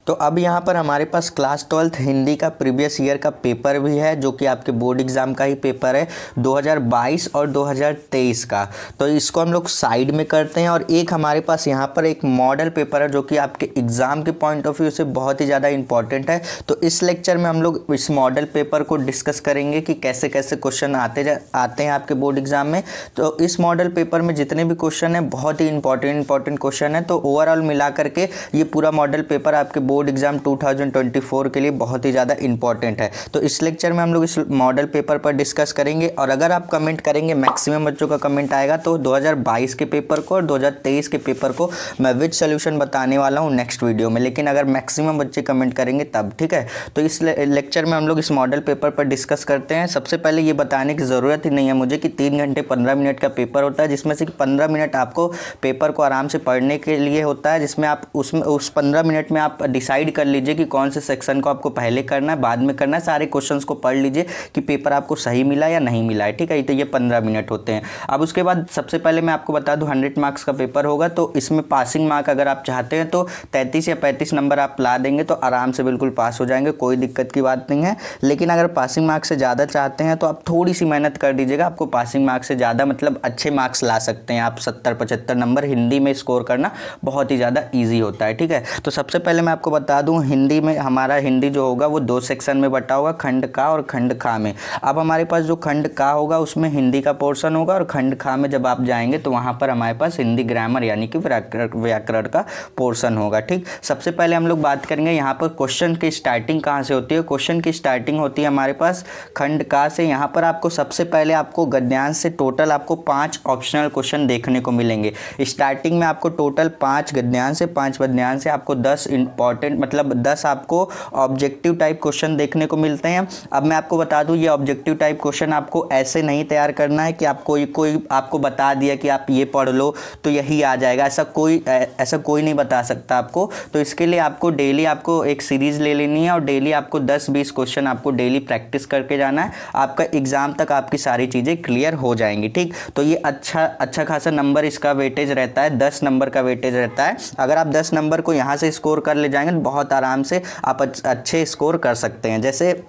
तो अब यहाँ पर हमारे पास क्लास 12th हिंदी का प्रीवियस ईयर का पेपर भी है, जो कि आपके बोर्ड एग्ज़ाम का ही पेपर है 2022 और 2023 का। तो इसको हम लोग साइड में करते हैं और एक हमारे पास यहाँ पर एक मॉडल पेपर है, जो कि आपके एग्ज़ाम के पॉइंट ऑफ व्यू से बहुत ही ज़्यादा इंपॉर्टेंट है। तो इस लेक्चर में हम लोग इस मॉडल पेपर को डिस्कस करेंगे कि कैसे कैसे क्वेश्चन आते हैं आपके बोर्ड एग्ज़ाम में। तो इस मॉडल पेपर में जितने भी क्वेश्चन हैं बहुत ही इंपॉर्टेंट क्वेश्चन है। तो ओवरऑल मिला करके ये पूरा मॉडल पेपर आपके बोर्ड एग्जाम 2024 के लिए बहुत ही ज़्यादा इंपॉर्टेंट है। तो इस लेक्चर में हम लोग इस मॉडल पेपर पर डिस्कस करेंगे। और अगर आप कमेंट करेंगे, मैक्सिमम बच्चों का कमेंट आएगा, तो 2022 के पेपर को और 2023 के पेपर को मैं विद सोल्यूशन बताने वाला हूँ नेक्स्ट वीडियो में। लेकिन अगर मैक्सिमम बच्चे कमेंट करेंगे तब, ठीक है। तो इस लेक्चर में हम लोग इस मॉडल पेपर पर डिस्कस करते हैं। सबसे पहले ये बताने की ज़रूरत ही नहीं है मुझे कि 3 घंटे 15 मिनट का पेपर होता है, जिसमें से 15 मिनट आपको पेपर को आराम से पढ़ने के लिए होता है, जिसमें आप उस 15 मिनट में आप डिसाइड कर लीजिए कि कौन से सेक्शन को आपको पहले करना है, बाद में करना है। सारे क्वेश्चंस को पढ़ लीजिए कि पेपर आपको सही मिला या नहीं मिला है, ठीक है। तो ये 15 मिनट होते हैं। अब उसके बाद सबसे पहले मैं आपको बता दूं 100 मार्क्स का पेपर होगा। तो इसमें पासिंग मार्क अगर आप चाहते हैं तो 33 या 35 नंबर आप ला देंगे तो आराम से बिल्कुल पास हो जाएंगे, कोई दिक्कत की बात नहीं है। लेकिन अगर पासिंग मार्क्स से ज़्यादा चाहते हैं तो आप थोड़ी सी मेहनत कर दीजिएगा। आपको पासिंग मार्क्स से ज़्यादा मतलब अच्छे मार्क्स ला सकते हैं आप। 70-75 नंबर हिंदी में स्कोर करना बहुत ही ज़्यादा ईजी होता है, ठीक है। तो सबसे पहले मैं आपको बता दूं हिंदी में हमारा हिंदी जो होगा वो 2 सेक्शन में बटा होगा, खंड का और खंड खा में। अब हमारे पास जो खंड का होगा उसमें हिंदी का पोर्शन होगा, और खंड खा में जब आप जाएंगे तो वहाँ पर हमारे पास हिंदी ग्रामर यानी कि व्याकरण का पोर्शन होगा, ठीक। सबसे पहले हम लोग बात करेंगे यहाँ पर क्वेश्चन की स्टार्टिंग कहाँ से होती है। क्वेश्चन की स्टार्टिंग होती है हमारे पास खंड का से। यहाँ पर आपको सबसे पहले आपको गद्यांश से टोटल आपको 5 ऑप्शनल क्वेश्चन देखने को मिलेंगे। स्टार्टिंग में आपको टोटल 5 गद्यांश से 5 पद्यांश से आपको 10 इंपॉर्टेंट मतलब 10 आपको ऑब्जेक्टिव टाइप क्वेश्चन देखने को मिलते हैं। अब मैं आपको बता दूं ये ऑब्जेक्टिव टाइप क्वेश्चन आपको ऐसे नहीं तैयार करना है कि आपको कोई आपको बता दिया कि आप ये पढ़ लो तो यही आ जाएगा, ऐसा कोई नहीं बता सकता आपको। तो इसके लिए आपको डेली आपको एक सीरीज़ ले लेनी है और डेली आपको 10-20 क्वेश्चन आपको डेली प्रैक्टिस करके जाना है। आपका एग्ज़ाम तक आपकी सारी चीज़ें क्लियर हो जाएंगी, ठीक। तो ये अच्छा खासा नंबर इसका वेटेज रहता है, 10 नंबर का वेटेज रहता है। अगर आप 10 नंबर को यहाँ से स्कोर कर ले जाएंगे तो बहुत आराम से आप अच्छे स्कोर कर सकते हैं। जैसे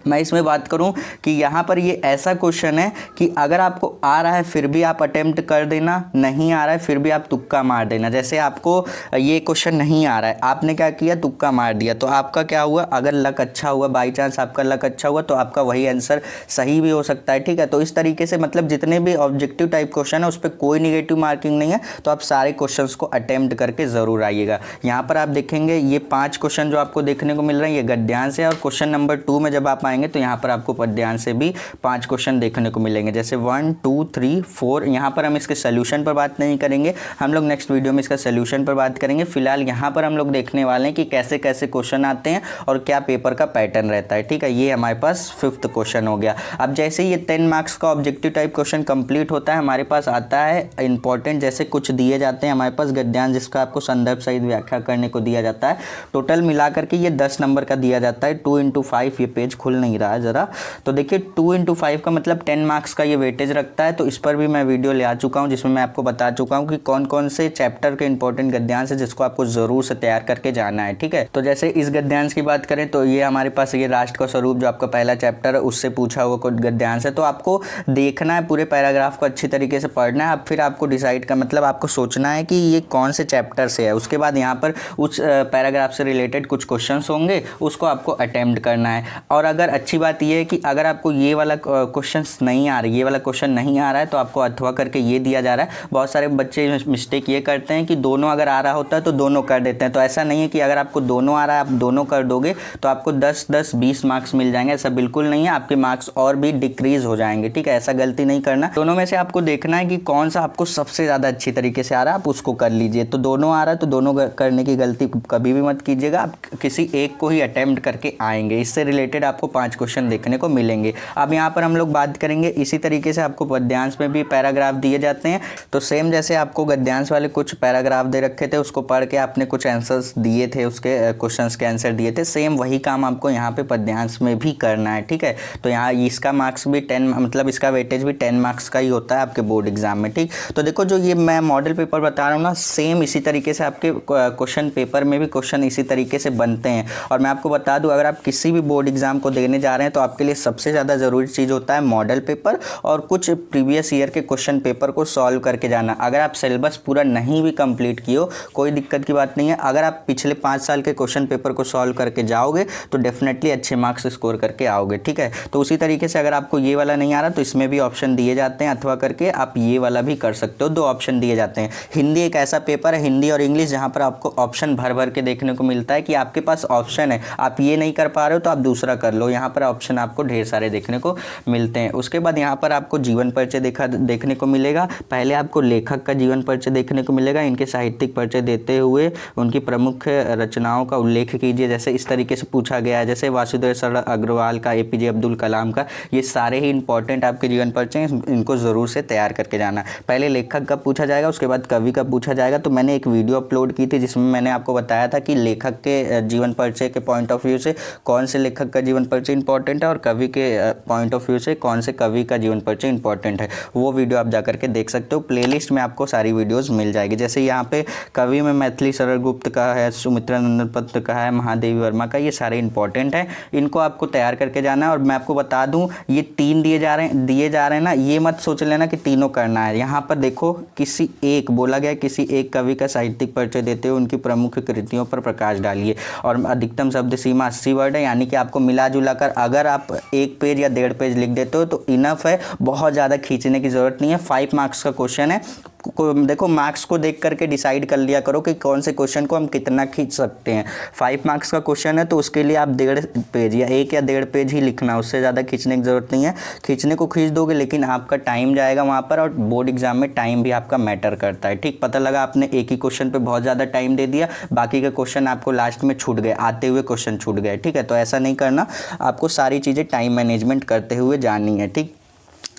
मैं इसमें बात करूं कि यहाँ पर ये ऐसा क्वेश्चन है कि अगर आपको आ रहा है फिर भी आप अटेम्प्ट कर देना, नहीं आ रहा है फिर भी आप तुक्का मार देना। जैसे आपको ये क्वेश्चन नहीं आ रहा है, आपने क्या किया, तुक्का मार दिया, तो आपका क्या हुआ, अगर लक अच्छा हुआ, बाई चांस आपका लक अच्छा हुआ तो आपका वही आंसर सही भी हो सकता है, ठीक है। तो इस तरीके से मतलब जितने भी ऑब्जेक्टिव टाइप क्वेश्चन है उस पर कोई निगेटिव मार्किंग नहीं है। तो आप सारे क्वेश्चन को अटेम्प्ट करके ज़रूर आइएगा। यहाँ पर आप देखेंगे ये 5 क्वेश्चन जो आपको देखने को मिल रहे हैं ये गद्यांश है, और क्वेश्चन नंबर 2 में जब आप तो यहाँ पर आपको पद्यांश से भी 5 क्वेश्चन देखने को मिलेंगे। जैसे 1 2 3 4। यहाँ पर हम इसके सोल्यूशन पर बात नहीं करेंगे, हम लोग नेक्स्ट वीडियो में इसका सोल्यूशन पर बात करेंगे। फिलहाल यहाँ पर हम लोग देखने वाले हैं कि कैसे कैसे क्वेश्चन आते हैं और क्या पेपर का पैटर्न रहता है, ठीक है। ये हमारे पास 5th क्वेश्चन हो गया। अब जैसे ये 10 मार्क्स का ऑब्जेक्टिव टाइप क्वेश्चन कंप्लीट होता है, हमारे पास आता है इंपॉर्टेंट, जैसे कुछ दिए जाते हैं हमारे पास गद्यांश, जिसका आपको संदर्भ सहित व्याख्या करने को दिया जाता है। टोटल मिला करके ये 10 नंबर का दिया जाता है। 2 × 5, ये पेज खुल नहीं रहा है ज़रा, तो देखिए 2 × 5 का मतलब 10 मार्क्स का ये वेटेज रखता है। तो इस पर भी मैं वीडियो ले आ चुका हूँ जिसमें मैं आपको बता चुका हूँ कि कौन कौन से चैप्टर के इंपॉर्टेंट गद्यांश है जिसको आपको ज़रूर से तैयार करके जाना है, ठीक है। तो जैसे इस गद्यांश की बात करें तो ये हमारे पास ये राष्ट्र का स्वरूप जो आपका पहला चैप्टर है उससे पूछा हुआ कुछ गद्यांश है। तो आपको देखना है, पूरे पैराग्राफ को अच्छी तरीके से पढ़ना है। अब फिर आपको डिसाइड का मतलब आपको सोचना है कि ये कौन से चैप्टर से है। उसके बाद यहाँ पर उस पैराग्राफ से रिलेटेड कुछ क्वेश्चन होंगे, उसको आपको अटेम्प्ट करना है। और अगर अच्छी बात यह है कि अगर आपको ये वाला क्वेश्चंस नहीं आ रहा है, ये वाला क्वेश्चन नहीं आ रहा है तो आपको अथवा करके ये दिया जा रहा है। बहुत सारे बच्चे मिस्टेक ये करते हैं कि दोनों अगर आ रहा होता है तो दोनों कर देते हैं। तो ऐसा नहीं है कि अगर आपको दोनों आ रहा है आप दोनों कर दोगे तो आपको 10-10 20 मार्क्स मिल जाएंगे, ऐसा बिल्कुल नहीं है। आपके मार्क्स और भी डिक्रीज हो जाएंगे, ठीक है। ऐसा गलती नहीं करना। दोनों में से आपको देखना है कि कौन सा आपको सबसे ज़्यादा अच्छी तरीके से आ रहा है, आप उसको कर लीजिए। तो दोनों आ रहा है तो दोनों करने की गलती कभी भी मत कीजिएगा, आप किसी एक को ही अटेम्प्ट करके आएंगे। इससे रिलेटेड आपको 5 क्वेश्चन देखने को मिलेंगे। अब यहाँ पर हम लोग बात करेंगे इसी तरीके से आपको पद्यांश में भी पैराग्राफ दिए जाते हैं। तो सेम जैसे आपको गद्यांश वाले कुछ पैराग्राफ दे रखे थे, उसको पढ़ के आपने कुछ आंसर्स दिए थे, उसके क्वेश्चंस के आंसर दिए थे, सेम वही काम आपको यहाँ पे पद्यांश में भी करना है। ठीक है, तो यहाँ इसका मार्क्स भी 10 मतलब इसका वेटेज भी 10 मार्क्स का ही होता है आपके बोर्ड एग्जाम में। ठीक, तो देखो जो ये मैं मॉडल पेपर बता रहा हूँ ना, सेम इसी तरीके से आपके क्वेश्चन पेपर में भी क्वेश्चन इसी तरीके से बनते हैं। और मैं आपको बता दूं, अगर आप किसी भी बोर्ड एग्जाम को देने जा रहे हैं तो आपके लिए सबसे ज़्यादा ज़रूरी चीज़ होता है मॉडल पेपर और कुछ प्रीवियस ईयर के क्वेश्चन पेपर को सॉल्व करके जाना। अगर आप सिलेबस पूरा नहीं भी कंप्लीट किए हो, कोई दिक्कत की बात नहीं है। अगर आप पिछले 5 साल के क्वेश्चन पेपर को सॉल्व करके जाओगे तो डेफिनेटली अच्छे मार्क्स स्कोर करके आओगे। ठीक है, तो उसी तरीके से अगर आपको ये वाला नहीं आ रहा तो इसमें भी ऑप्शन दिए जाते हैं, अथवा करके आप ये वाला भी कर सकते हो। 2 ऑप्शन दिए जाते हैं। हिंदी एक ऐसा पेपर है, हिंदी और इंग्लिश, जहाँ पर आपको ऑप्शन भर भर के देखने को मिलता है कि आपके पास ऑप्शन है, आप ये नहीं कर पा रहे हो तो आप दूसरा कर लो। यहाँ पर ऑप्शन आपको ढेर सारे देखने को मिलते हैं। उसके बाद यहाँ पर आपको जीवन परिचय देखने को मिलेगा। पहले आपको लेखक का जीवन परिचय देखने को मिलेगा, इनके साहित्यिक परिचय देते हुए उनकी प्रमुख रचनाओं का उल्लेख कीजिए। जैसे इस तरीके से पूछा गया है, जैसे वासुदेव शरण अग्रवाल का, APJ अब्दुल कलाम का, ये सारे ही इंपॉर्टेंट आपके जीवन परिचय, इनको ज़रूर से तैयार करके जाना। पहले लेखक का पूछा जाएगा, उसके बाद कवि का पूछा जाएगा। तो मैंने एक वीडियो अपलोड की थी जिसमें मैंने आपको बताया था कि लेखक के जीवन परिचय के पॉइंट ऑफ व्यू से कौन से लेखक का जीवन परिचय इंपॉर्टेंट है और कवि के पॉइंट ऑफ व्यू से कौन से कवि का जीवन परिचय इंपॉर्टेंट है। वो वीडियो आप जाकर के देख सकते हो, प्लेलिस्ट में आपको सारी वीडियोस मिल जाएगी। जैसे यहाँ पे कवि में मैथिली शरण गुप्त का है, सुमित्रा नंदन पत्र का है, महादेवी वर्मा का, ये सारे इंपॉर्टेंट हैं, इनको आपको तैयार करके जाना है। और मैं आपको बता दूं, ये 3 दिए जा रहे हैं ना, ये मत सोच लेना कि तीनों करना है। यहाँ पर देखो किसी एक बोला गया, किसी एक कवि का साहित्यिक परिचय देते हुए उनकी प्रमुख कृतियों पर प्रकाश डालिए और अधिकतम शब्द सीमा 80 वर्ड है, यानी कि आपको मिला जुला कर अगर आप 1 पेज या 1.5 पेज लिख देते हो तो इनफ है, बहुत ज़्यादा खींचने की ज़रूरत नहीं है। 5 मार्क्स का क्वेश्चन है। देखो मार्क्स को देख करके डिसाइड कर लिया करो कि कौन से क्वेश्चन को हम कितना खींच सकते हैं। 5 मार्क्स का क्वेश्चन है तो उसके लिए आप 1.5 पेज या 1 या 1.5 पेज ही लिखना, उससे ज़्यादा खींचने की ज़रूरत नहीं है। खींचने को खींच दोगे लेकिन आपका टाइम जाएगा वहाँ पर, और बोर्ड एग्जाम में टाइम भी आपका मैटर करता है। ठीक, पता लगा आपने एक ही क्वेश्चन पे बहुत ज़्यादा टाइम दे दिया, बाकी के क्वेश्चन आपको लास्ट में छूट गए, आते हुए क्वेश्चन छूट गए। ठीक है, तो ऐसा नहीं करना, आपको सारी चीज़ें टाइम मैनेजमेंट करते हुए जानी है। ठीक,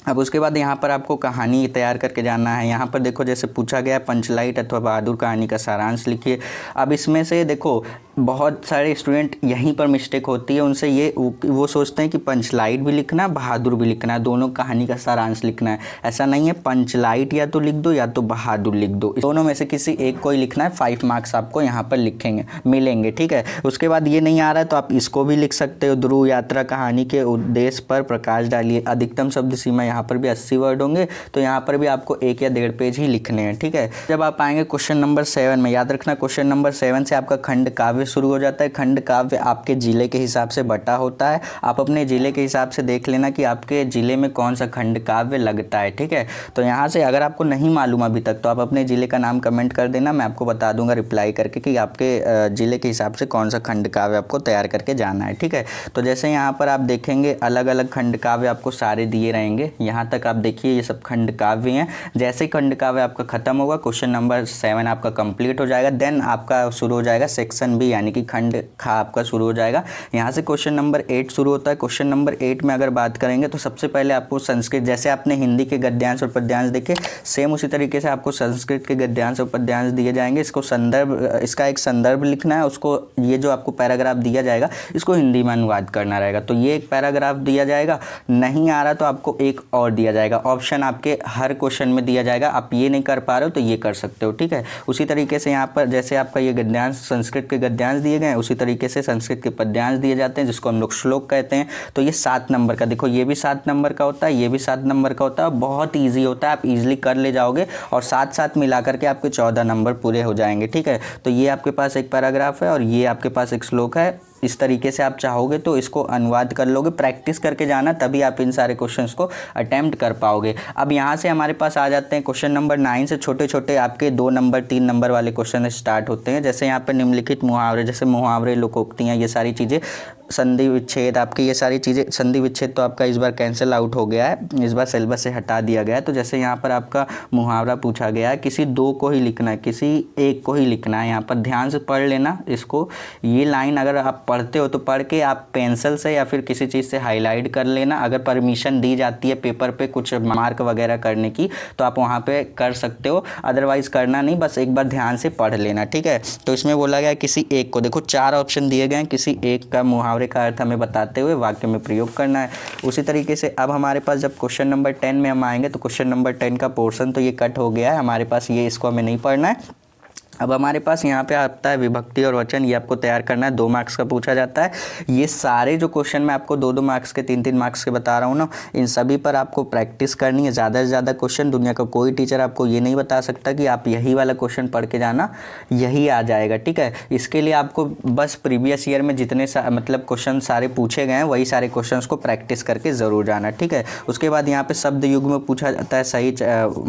अब उसके बाद यहाँ पर आपको कहानी तैयार करके जाना है। यहाँ पर देखो जैसे पूछा गया पंचलाइट अथवा बहादुर कहानी का सारांश लिखिए। अब इसमें से देखो बहुत सारे स्टूडेंट यहीं पर मिस्टेक होती है, उनसे ये वो सोचते हैं कि पंचलाइट भी लिखना, बहादुर भी लिखना है, दोनों कहानी का सारांश लिखना है। ऐसा नहीं है, पंचलाइट या तो लिख दो या तो बहादुर लिख दो, दोनों में से किसी एक को ही लिखना है। 5 मार्क्स आपको यहाँ पर मिलेंगे। ठीक है, उसके बाद ये नहीं आ रहा है तो आप इसको भी लिख सकते हो। ध्रुव यात्रा कहानी के उद्देश्य पर प्रकाश डालिए। अधिकतम शब्द सीमा यहाँ पर भी 80 वर्ड होंगे, तो यहाँ पर भी आपको 1 या 1.5 पेज ही लिखने हैं। ठीक है, जब आप आएंगे क्वेश्चन नंबर 7 में, याद रखना क्वेश्चन नंबर 7 से आपका खंड काव्य शुरू हो जाता है। खंड काव्य आपके जिले के हिसाब से बटा होता है, आप अपने जिले के हिसाब से देख लेना कि आपके जिले में कौन सा खंड काव्य लगता है। ठीक है, तो यहाँ से अगर आपको नहीं मालूम अभी तक तो आप अपने जिले का नाम कमेंट कर देना, मैं आपको बता दूंगा रिप्लाई करके कि आपके जिले के हिसाब से कौन सा खंड काव्य आपको तैयार करके जाना है। ठीक है, तो जैसे यहाँ पर आप देखेंगे अलग अलग खंड काव्य आपको सारे दिए रहेंगे। यहाँ तक आप देखिए ये सब खंड काव्य हैं। जैसे खंड काव्य आपका खत्म होगा, क्वेश्चन नंबर 7 आपका कंप्लीट हो जाएगा, देन आपका शुरू हो जाएगा सेक्शन बी, यानी कि खंड खा आपका शुरू हो जाएगा। यहाँ से क्वेश्चन नंबर 8 शुरू होता है। क्वेश्चन नंबर 8 में अगर बात करेंगे तो सबसे पहले आपको संस्कृत, जैसे आपने हिंदी के गद्यांश और पद्यांश देखे, सेम उसी तरीके से आपको संस्कृत के गद्यांश और पद्यांश दिए जाएंगे। इसको इसका एक संदर्भ लिखना है, उसको ये जो आपको पैराग्राफ दिया जाएगा इसको हिंदी में अनुवाद करना रहेगा। तो ये एक पैराग्राफ दिया जाएगा, नहीं आ रहा तो आपको एक और दिया जाएगा। ऑप्शन आपके हर क्वेश्चन में दिया जाएगा, आप ये नहीं कर पा रहे हो तो ये कर सकते हो। ठीक है, उसी तरीके से यहाँ पर जैसे आपका ये गद्यांश संस्कृत के गद्यांश दिए गए हैं, उसी तरीके से संस्कृत के पद्यांश दिए जाते हैं जिसको हम लोग श्लोक कहते हैं। तो ये 7 नंबर का, देखो ये भी 7 नंबर का होता है, ये भी 7 नंबर का होता है। बहुत ईजी होता है, आप इजीली कर ले जाओगे और साथ साथ मिला करके आपके 14 नंबर पूरे हो जाएंगे। ठीक है, तो ये आपके पास एक पैराग्राफ है और ये आपके पास एक श्लोक है। इस तरीके से आप चाहोगे तो इसको अनुवाद कर लोगे, प्रैक्टिस करके जाना, तभी आप इन सारे क्वेश्चंस को अटेम्प्ट कर पाओगे। अब यहाँ से हमारे पास आ जाते हैं क्वेश्चन नंबर 9 से छोटे छोटे आपके 2 नंबर 3 नंबर वाले क्वेश्चन स्टार्ट होते हैं। जैसे यहाँ पर निम्नलिखित मुहावरे, जैसे मुहावरे, लोकोक्तियाँ, ये सारी चीज़ें संधि विच्छेद, आपकी ये सारी चीज़ें, संधि विच्छेद तो आपका इस बार कैंसिल आउट हो गया है, इस बार सिलेबस से हटा दिया गया है। तो जैसे यहाँ पर आपका मुहावरा पूछा गया है, किसी दो को ही लिखना है, किसी एक को ही लिखना है। यहाँ पर ध्यान से पढ़ लेना इसको, ये लाइन अगर आप पढ़ते हो तो पढ़ के आप पेंसिल से या फिर किसी चीज़ से हाईलाइट कर लेना। अगर परमिशन दी जाती है पेपर पे कुछ मार्क वगैरह करने की तो आप वहाँ पे कर सकते हो, अदरवाइज़ करना नहीं, बस एक बार ध्यान से पढ़ लेना, ठीक है। तो इसमें बोला गया है किसी एक को, देखो 4 ऑप्शन दिए गए हैं, किसी एक का मुहावरे का अर्थ हमें बताते हुए वाक्य में प्रयोग करना है। उसी तरीके से अब हमारे पास जब क्वेश्चन नंबर 10 में हम आएंगे तो क्वेश्चन नंबर 10 का पोर्शन तो ये कट हो गया है हमारे पास, ये इसको हमें नहीं पढ़ना है। अब हमारे पास यहाँ पे आता है विभक्ति और वचन, ये आपको तैयार करना है, 2 मार्क्स का पूछा जाता है। ये सारे जो क्वेश्चन मैं आपको 2-2 मार्क्स के 3-3 मार्क्स के बता रहा हूँ ना, इन सभी पर आपको प्रैक्टिस करनी है, ज़्यादा से ज़्यादा क्वेश्चन। दुनिया का कोई टीचर आपको ये नहीं बता सकता कि आप यही वाला क्वेश्चन पढ़ के जाना, यही आ जाएगा, ठीक है। इसके लिए आपको बस प्रीवियस ईयर में जितने मतलब क्वेश्चन सारे पूछे गए हैं वही सारे क्वेश्चन को प्रैक्टिस करके ज़रूर जाना, ठीक है। उसके बाद यहाँ पर शब्द युग में पूछा जाता है, सही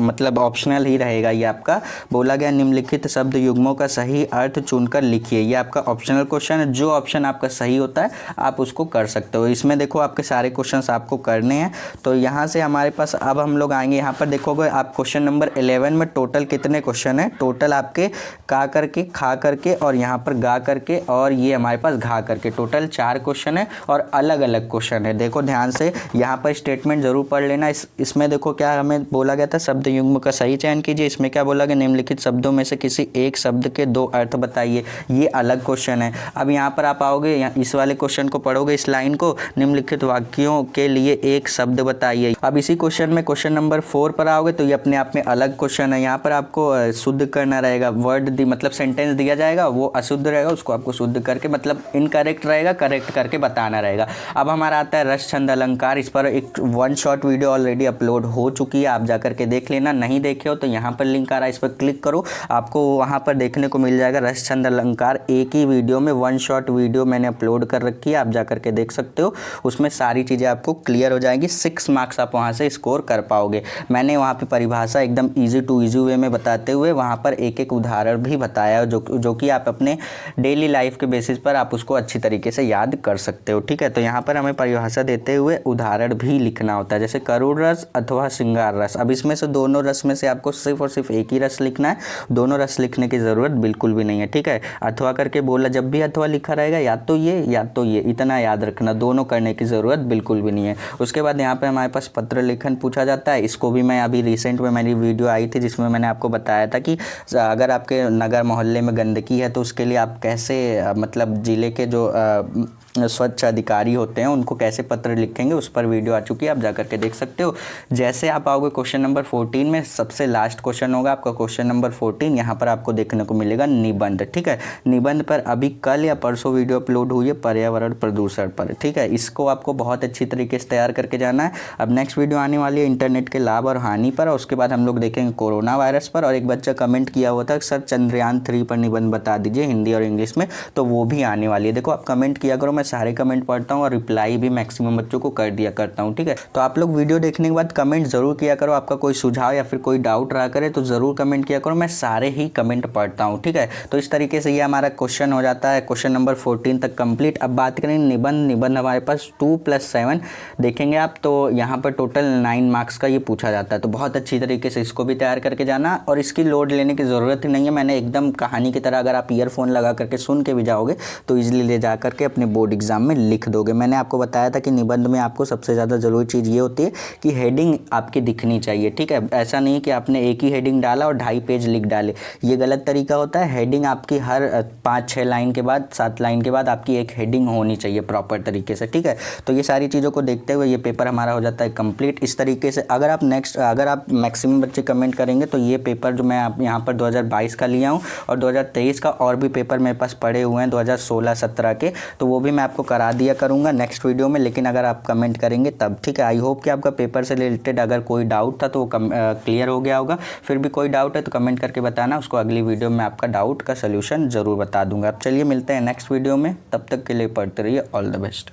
मतलब ऑप्शनल ही रहेगा ये आपका। बोला गया निम्नलिखित शब्द युग्मों का सही अर्थ चुनकर लिखिए, ये आपका ऑप्शनल क्वेश्चन है, जो ऑप्शन आपका सही होता है आप उसको कर सकते हो। इसमें देखो आपके सारे क्वेश्चंस आपको करने हैं। तो यहाँ से हमारे पास अब हम लोग आएंगे, यहाँ पर देखोगे आप क्वेश्चन नंबर 11 में टोटल कितने क्वेश्चन हैं, टोटल आपके का करके, खा करके और यहाँ पर गा करके और ये हमारे पास घा करके, टोटल 4 क्वेश्चन है और अलग अलग क्वेश्चन है। देखो ध्यान से यहाँ पर स्टेटमेंट जरूर पढ़ लेना। इसमें देखो क्या हमें बोला गया था, शब्द युग्म का सही चयन कीजिए। इसमें क्या बोला गया, निम्नलिखित शब्दों में से किसी एक शब्द के 2 अर्थ बताइए, ये अलग क्वेश्चन है। अब यहाँ पर आप आओगे, इस वाले क्वेश्चन को पढ़ोगे, इस लाइन को, निम्नलिखित वाक्यों के लिए एक शब्द बताइए। अब इसी क्वेश्चन में क्वेश्चन नंबर 4 पर आओगे तो ये अपने आप में अलग क्वेश्चन है। यहाँ पर आपको शुद्ध करना रहेगा, वर्ड मतलब सेंटेंस दिया जाएगा, वो अशुद्ध रहेगा, उसको आपको शुद्ध करके मतलब इनकरेक्ट रहेगा, करेक्ट करके बताना रहेगा। अब हमारा आता है रस छंद अलंकार, इस पर एक 1 शॉट वीडियो ऑलरेडी अपलोड हो चुकी है, आप जाकर के देख लेना। नहीं देखे हो तो यहाँ पर लिंक आ रहा है, इस पर क्लिक करो, आपको वहाँ पर देखने को मिल जाएगा रस छंद अलंकार। एक ही वीडियो में 1 शॉट वीडियो मैंने अपलोड कर रखी है, आप जाकर के देख सकते हो, उसमें सारी चीज़ें आपको क्लियर हो जाएंगी। 6 मार्क्स आप वहाँ से स्कोर कर पाओगे। मैंने वहाँ पे परिभाषा एकदम ईजी टू ईजी वे में बताते हुए वहाँ पर एक एक उदाहरण भी बताया जो कि आप अपने डेली लाइफ के बेसिस पर आप उसको अच्छी तरीके से याद कर सकते हो, ठीक है। तो यहाँ पर हमें परिभाषा देते हुए उदाहरण भी लिखना होता है, जैसे करुण रस अथवा श्रृंगार रस। अब इसमें से दोनों रस में से आपको सिर्फ और सिर्फ एक ही रस लिखना है, दोनों रस लिखने की ज़रूरत बिल्कुल भी नहीं है, ठीक है। अथवा करके बोला, जब भी अथवा लिखा रहेगा या तो ये, इतना याद रखना, दोनों करने की ज़रूरत बिल्कुल भी नहीं है। उसके बाद यहाँ पे हमारे पास पत्र लेखन पूछा जाता है। इसको भी मैं अभी रिसेंट में मेरी वीडियो आई थी जिसमें मैंने आपको बताया था कि अगर आपके नगर मोहल्ले में गंदगी है तो उसके लिए आप कैसे मतलब ज़िले के जो स्वच्छ अधिकारी होते हैं उनको कैसे पत्र लिखेंगे, उस पर वीडियो आ चुकी है, आप जाकर के देख सकते हो। जैसे आप आओगे क्वेश्चन नंबर 14 में, सबसे लास्ट क्वेश्चन होगा आपका क्वेश्चन नंबर 14। यहाँ पर आपको देखने को मिलेगा निबंध, ठीक है। निबंध पर अभी कल या परसों वीडियो अपलोड हुई है पर्यावरण प्रदूषण पर, ठीक है। इसको आपको बहुत अच्छी तरीके से तैयार करके जाना है। अब नेक्स्ट वीडियो आने वाली है इंटरनेट के लाभ और हानि पर, और उसके बाद हम लोग देखेंगे कोरोना वायरस पर। और एक बच्चा कमेंट किया हुआ था सर चंद्रयान 3 पर निबंध बता दीजिए हिंदी और इंग्लिश में, तो वो भी आने वाली है। देखो आप कमेंट किया करो, मैं सारे कमेंट पढ़ता हूँ और रिप्लाई भी मैक्सिमम बच्चों को कर दिया करता हूँ, ठीक है। तो आप लोग वीडियो देखने के बाद कमेंट जरूर किया करो, आपका कोई सुझाव या फिर कोई डाउट रहा करे तो ज़रूर कमेंट किया करो, मैं सारे ही कमेंट पढ़ता हूँ, ठीक है। तो इस तरीके से ये हमारा क्वेश्चन हो जाता है क्वेश्चन नंबर 14 तक कंप्लीट। अब बात करें निबंध हमारे पास 2+7 देखेंगे आप, तो यहाँ पर टोटल 9 मार्क्स का ये पूछा जाता है। तो बहुत अच्छी तरीके से इसको भी तैयार करके जाना, और इसकी लोड लेने की ज़रूरत ही नहीं है। मैंने एकदम कहानी की तरह, अगर आप ईयरफोन लगा करके सुन के भी जाओगे तो ईजिली ले जा करके अपने बोर्ड एग्जाम में लिख दोगे। मैंने आपको बताया था कि निबंध में आपको सबसे ज़्यादा ज़रूरी चीज़ ये होती है कि हेडिंग आपकी दिखनी चाहिए, ठीक है। ऐसा नहीं कि आपने एक ही हेडिंग डाला और 2.5 पेज लिख डाले, ये गलत तरीका होता है। हेडिंग आपकी हर 5-6 लाइन के बाद, 7 लाइन के बाद आपकी एक हेडिंग होनी चाहिए प्रॉपर तरीके से, ठीक है। तो ये सारी चीज़ों को देखते हुए ये पेपर हमारा हो जाता है कंप्लीट। इस तरीके से अगर आप मैक्सिमम बच्चे कमेंट करेंगे तो ये पेपर जो मैं यहाँ पर 2022 का लिया हूँ और 2023 का और भी पेपर मेरे पास पड़े हुए हैं 2016-17 के, तो वो भी मैं आपको करा दिया करूँगा नेक्स्ट वीडियो में, लेकिन अगर आप कमेंट करेंगे तब, ठीक है। आई होप कि आपका पेपर से रिलेटेड अगर कोई डाउट था तो वो क्लियर हो गया होगा। फिर भी कोई डाउट है तो कमेंट करके बताना, उसको अगली वीडियो में आपका डाउट का सोल्यूशन ज़रूर बता दूंगा। अब चलिए मिलते हैं नेक्स्ट वीडियो में, तब तक के लिए पढ़ते रहिए। All the best.